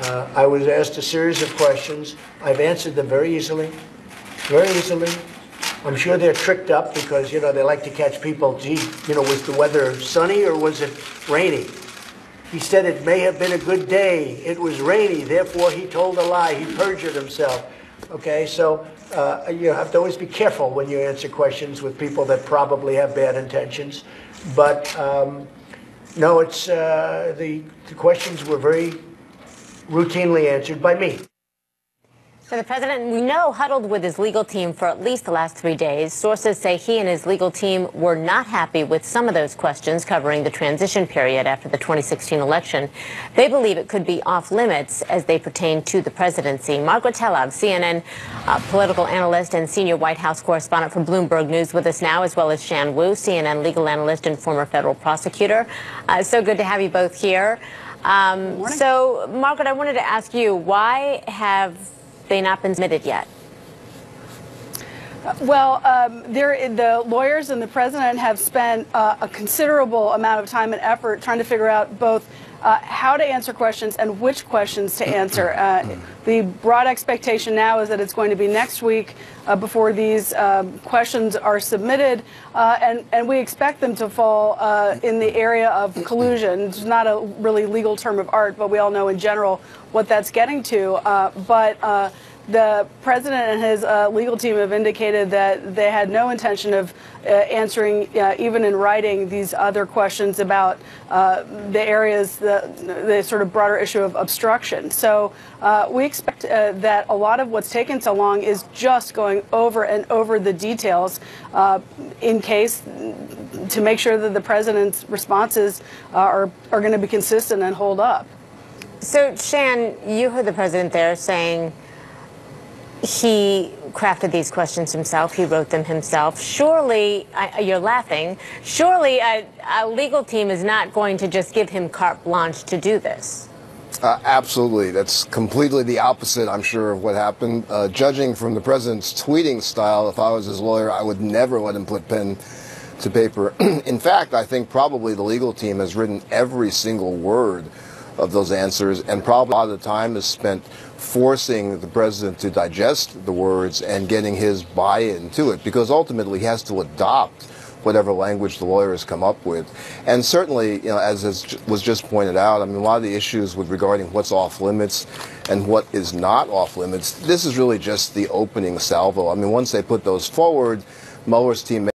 I was asked a series of questions. I've answered them very easily, very easily. I'm sure they're tricked up because, you know, they like to catch people. Gee, you know, was the weather sunny or was it rainy? He said it may have been a good day. It was rainy, therefore he told a lie. He perjured himself. Okay, so you have to always be careful when you answer questions with people that probably have bad intentions. But no, it's the questions were very routinely answered by me. So the president, we know, huddled with his legal team for at least the last 3 days. Sources say he and his legal team were not happy with some of those questions covering the transition period after the 2016 election. They believe it could be off limits as they pertain to the presidency. Margaret Tlaib, CNN political analyst and senior White House correspondent for Bloomberg News, with us now, as well as Shan Wu, CNN legal analyst and former federal prosecutor. So good to have you both here. So, Margaret, I wanted to ask you, why have they not been submitted yet? Well, the lawyers and the president have spent a considerable amount of time and effort trying to figure out both how to answer questions and which questions to answer. The broad expectation now is that it's going to be next week before these questions are submitted, and we expect them to fall in the area of collusion. It's not a really legal term of art, but we all know in general what that's getting to. The president and his legal team have indicated that they had no intention of answering, even in writing, these other questions about the areas, the sort of broader issue of obstruction. So we expect that a lot of what's taken so long is just going over and over the details in case to make sure that the president's responses are going to be consistent and hold up. So, Shan, you heard the president there saying he crafted these questions himself. He wrote them himself. Surely, you're laughing, surely a legal team is not going to just give him carte blanche to do this. Absolutely. That's completely the opposite, I'm sure, of what happened. Judging from the president's tweeting style, if I was his lawyer, I would never let him put pen to paper. In fact, I think probably the legal team has written every single word of those answers, and probably a lot of the time is spent forcing the president to digest the words and getting his buy-in to it, because ultimately he has to adopt whatever language the lawyers come up with. And certainly, you know, as was just pointed out, I mean, a lot of the issues with regarding what's off limits and what is not off limits, this is really just the opening salvo. I mean, once they put those forward, Mueller's team